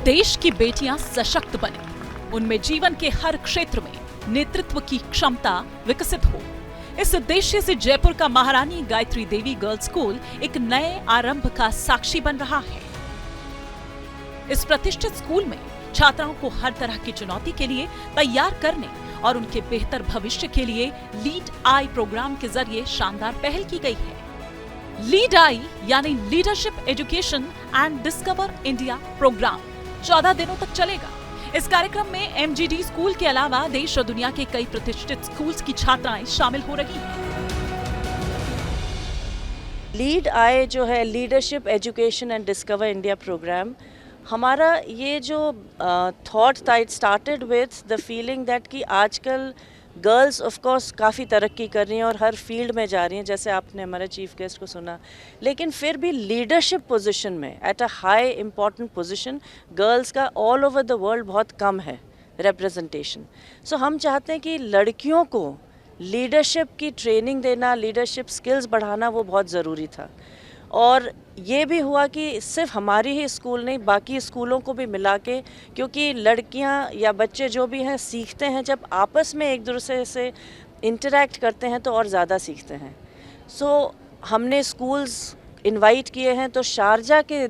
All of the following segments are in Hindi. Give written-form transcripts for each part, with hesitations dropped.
देश की बेटियां सशक्त बने, उनमें जीवन के हर क्षेत्र में नेतृत्व की क्षमता विकसित हो। इस उद्देश्य से जयपुर का महारानी गायत्री देवी गर्ल्स स्कूल एक नए आरंभ का साक्षी बन रहा है। इस प्रतिष्ठित स्कूल में छात्राओं को हर तरह की चुनौती के लिए तैयार करने और उनके बेहतर भविष्य के लिए लीड आई प्रोग्राम के जरिए शानदार पहल की गई है। लीड आई यानी leadership education and discover India program 14 दिनों तक चलेगा। इस कार्यक्रम में एमजीडी स्कूल के अलावा देश और दुनिया के कई प्रतिष्ठित स्कूल्स की छात्राएं शामिल हो रही हैं। लीड आई जो है leadership education and discover India program, हमारा ये जो थॉट था, it started with the feeling that कि आजकल गर्ल्स ऑफ कोर्स काफ़ी तरक्की कर रही हैं और हर फील्ड में जा रही हैं, जैसे आपने हमारे चीफ गेस्ट को सुना, लेकिन फिर भी लीडरशिप पोजीशन में at a high important position girls का ऑल ओवर द वर्ल्ड बहुत कम है रिप्रेजेंटेशन। सो हम चाहते हैं कि लड़कियों को लीडरशिप की ट्रेनिंग देना, लीडरशिप स्किल्स बढ़ाना वो बहुत ज़रूरी था। और ये भी हुआ कि सिर्फ हमारी ही स्कूल नहीं, बाकी स्कूलों को भी मिला के, क्योंकि लड़कियां या बच्चे जो भी हैं सीखते हैं जब आपस में एक दूसरे से इंटरेक्ट करते हैं तो और ज़्यादा सीखते हैं। सो हमने स्कूल्स इनवाइट किए हैं, तो शारजा के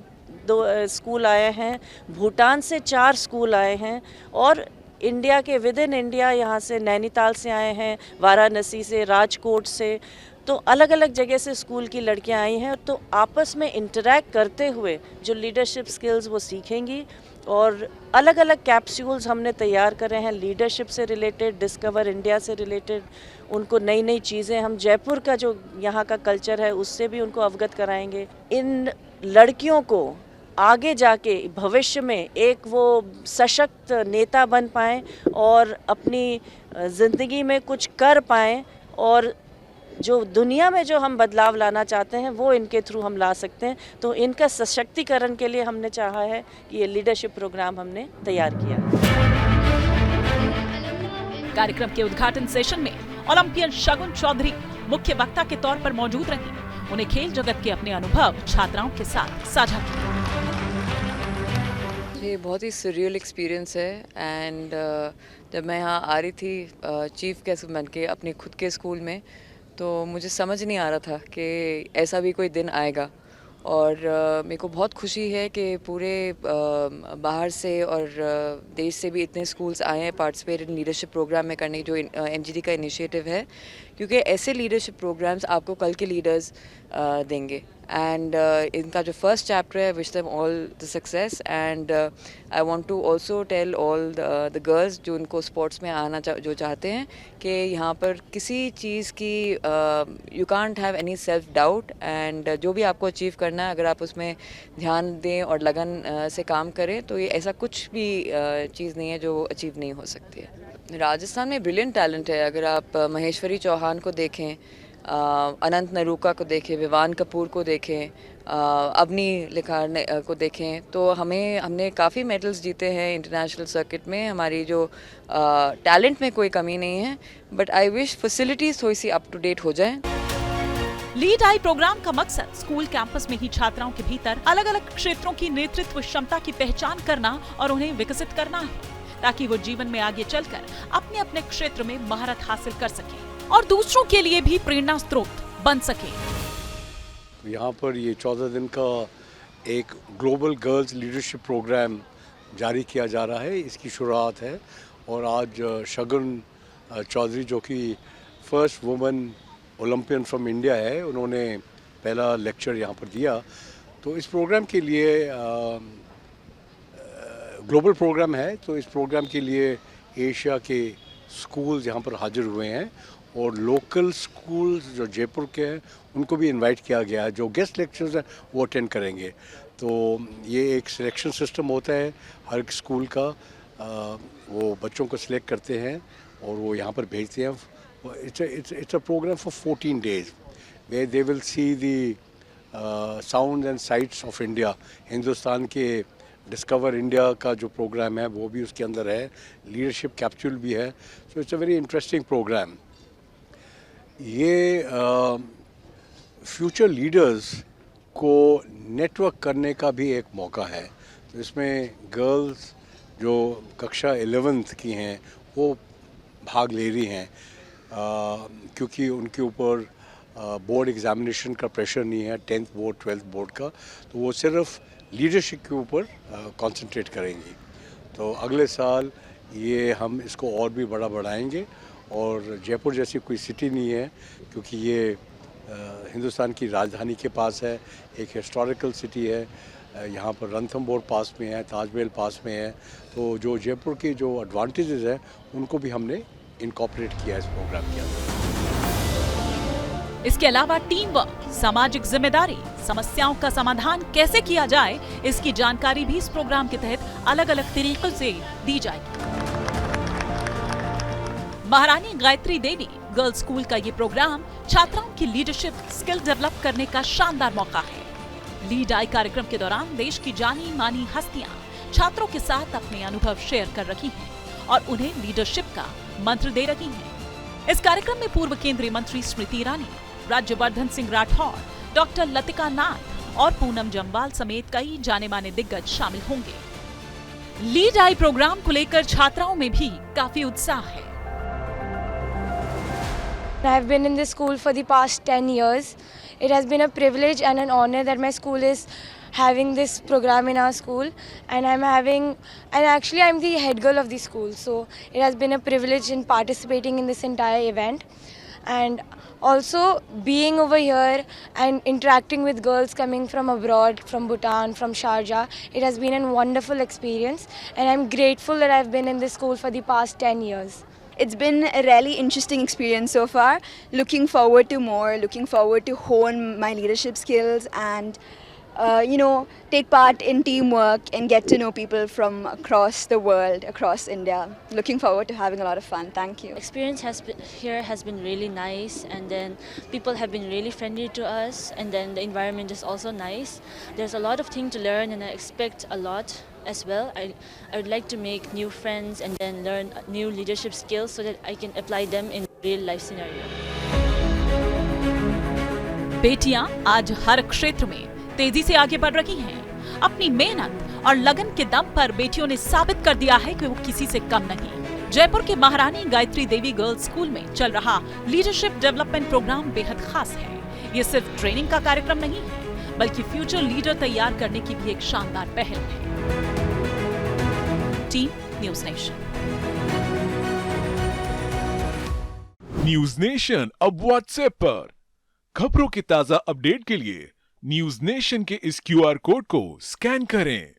2 स्कूल आए हैं, भूटान से 4 स्कूल आए हैं और इंडिया के विद इन इंडिया यहाँ से नैनीताल से आए हैं, वाराणसी से, राजकोट से, तो अलग अलग जगह से स्कूल की लड़कियां आई हैं। तो आपस में इंटरैक्ट करते हुए जो लीडरशिप स्किल्स वो सीखेंगी। और अलग अलग कैप्सूल्स हमने तैयार करे हैं लीडरशिप से रिलेटेड, डिस्कवर इंडिया से रिलेटेड। उनको नई नई चीज़ें, हम जयपुर का जो यहाँ का कल्चर है उससे भी उनको अवगत कराएंगे। इन लड़कियों को आगे जाके भविष्य में एक वो सशक्त नेता बन पाएँ और अपनी ज़िंदगी में कुछ कर पाएँ, और जो दुनिया में जो हम बदलाव लाना चाहते हैं वो इनके थ्रू हम ला सकते हैं। तो इनका सशक्तिकरण के लिए हमने चाहा है कि ये लीडरशिप प्रोग्राम हमने तैयार किया। कार्यक्रम के उद्घाटन सेशन में ओलंपियन शगुन चौधरी मुख्य वक्ता के तौर पर मौजूद रही। उन्हें खेल जगत के अपने अनुभव छात्राओं के साथ साझा किए। ये बहुत ही सरियल एक्सपीरियंस है। एंड जब मैं यहाँ आ रही थी चीफ गेस्ट बन के अपने खुद के स्कूल में, तो मुझे समझ नहीं आ रहा था कि ऐसा भी कोई दिन आएगा। और मेरे को बहुत खुशी है कि पूरे बाहर से और देश से भी इतने स्कूल्स आए हैं पार्टिसिपेट इन लीडरशिप प्रोग्राम में करने, जो एमजीडी का इनिशिएटिव है, क्योंकि ऐसे लीडरशिप प्रोग्राम्स आपको कल के लीडर्स देंगे। एंड इनका जो फर्स्ट चैप्टर है, wish them all the success. And I want to also tell all the girls जो इनको स्पोर्ट्स में आना जो चाहते हैं कि यहाँ पर किसी चीज़ की you can't have any self doubt. And जो भी आपको अचीव करना है, अगर आप उसमें ध्यान दें और लगन से काम करें, तो ये ऐसा कुछ भी चीज़ नहीं है जो अचीव नहीं हो सकती है। राजस्थान में ब्रिलियंट टैलेंट है। अगर आप महेश्वरी चौहान को देखें, अनंत नरूका को देखें, विवान कपूर को देखें, अवनी लिखार को देखें, तो हमने काफ़ी मेडल्स जीते हैं इंटरनेशनल सर्किट में। हमारी जो टैलेंट में कोई कमी नहीं है, बट आई विश फैसिलिटीज़ थोड़ी सी अप टू डेट हो जाए। लीड आई प्रोग्राम का मकसद स्कूल कैंपस में ही छात्राओं के भीतर अलग अलग क्षेत्रों की नेतृत्व क्षमता की पहचान करना और उन्हें विकसित करना है, ताकि वो जीवन में आगे चलकर अपने अपने क्षेत्र में महारत हासिल कर सके और दूसरों के लिए भी प्रेरणा स्रोत बन सके। यहाँ पर ये 14 दिन का एक ग्लोबल गर्ल्स लीडरशिप प्रोग्राम जारी किया जा रहा है, इसकी शुरुआत है। और आज शगुन चौधरी जो कि first woman Olympian from India है, उन्होंने पहला लेक्चर यहाँ पर दिया। तो इस प्रोग्राम के लिए ग्लोबल प्रोग्राम है, तो इस प्रोग्राम के लिए एशिया के स्कूल्स यहाँ पर हाजिर हुए हैं और लोकल स्कूल्स जो जयपुर के हैं उनको भी इनवाइट किया गया है। जो गेस्ट लेक्चर्स हैं वो अटेंड करेंगे। तो ये एक सिलेक्शन सिस्टम होता है हर स्कूल का, वो बच्चों को सिलेक्ट करते हैं और वो यहाँ पर भेजते हैं। It's a program for 14 days where they will see the sounds and sights of India। Hindustan के डिस्कवर इंडिया का जो प्रोग्राम है वो भी उसके अंदर है, लीडरशिप कैप्सूल भी है। So it's a very interesting program. ये फ्यूचर लीडर्स को नेटवर्क करने का भी एक मौका है। तो इसमें गर्ल्स जो कक्षा 11th की हैं वो भाग ले रही हैं, क्योंकि उनके ऊपर बोर्ड एग्ज़ामिनेशन का प्रेशर नहीं है, 10th बोर्ड 12th बोर्ड का, तो वो सिर्फ लीडरशिप के ऊपर कंसंट्रेट करेंगी। तो अगले साल ये हम इसको और भी बढ़ाएंगे, और जयपुर जैसी कोई सिटी नहीं है, क्योंकि ये हिंदुस्तान की राजधानी के पास है, एक हिस्टोरिकल सिटी है, यहाँ पर रणथंभौर पास में है, ताजमहल पास में है, तो जो जयपुर के जो एडवांटेजेस हैं उनको भी हमने इनकॉर्पोरेट किया इस प्रोग्राम के अंदर। इसके अलावा टीम वर्क, सामाजिक जिम्मेदारी, समस्याओं का समाधान कैसे किया जाए, इसकी जानकारी भी इस प्रोग्राम के तहत अलग अलग तरीकों से दी जाएगी। महारानी गायत्री देवी गर्ल्स स्कूल का ये प्रोग्राम छात्राओं की लीडरशिप स्किल डेवलप करने का शानदार मौका है। लीड आई कार्यक्रम के दौरान देश की जानी मानी हस्तियां छात्रों के साथ अपने अनुभव शेयर कर रही हैं और उन्हें लीडरशिप का मंत्र दे रही हैं। इस कार्यक्रम में पूर्व केंद्रीय मंत्री स्मृति ईरानी, राज्यवर्धन सिंह राठौर, डॉक्टर लतिका नाथ और पूनम जम्वाल समेत कई जाने माने दिग्गज शामिल होंगे। लीड आई प्रोग्राम को लेकर छात्राओं में भी काफी उत्साह है। I have been in this school for the past 10 years. It has been a privilege and an honor that my school is having this program in our school, and actually I'm the head girl of the school, so it has been a privilege in participating in this entire event, and also being over here and interacting with girls coming from abroad, from Bhutan, from Sharjah. It has been a wonderful experience, and I'm grateful that I've been in this school for the past 10 years. It's been a really interesting experience so far. Looking forward to more, looking forward to hone my leadership skills and, take part in teamwork and get to know people from across the world, across India. Looking forward to having a lot of fun. Thank you. Experience here has been really nice, and then people have been really friendly to us, and then the environment is also nice. There's a lot of things to learn, and I expect a lot as well. I would like to make new friends and then learn new leadership skills so that I can apply them in real life scenario. बेटियां आज हर क्षेत्र में तेजी से आगे बढ़ रही हैं। अपनी मेहनत और लगन के दम पर बेटियों ने साबित कर दिया है कि वो किसी से कम नहीं। जयपुर के महारानी गायत्री देवी गर्ल्स स्कूल में चल रहा लीडरशिप डेवलपमेंट प्रोग्राम बेहद खास है। ये सिर्फ ट्रेनिंग का कार्यक्रम नहीं है, बल्कि फ्यूचर लीडर तैयार करने की भी एक शानदार पहल है। Team news nation. News nation अब व्हाट्सएप पर खबरों के ताजा अपडेट के लिए न्यूज़ नेशन के इस QR कोड को स्कैन करें।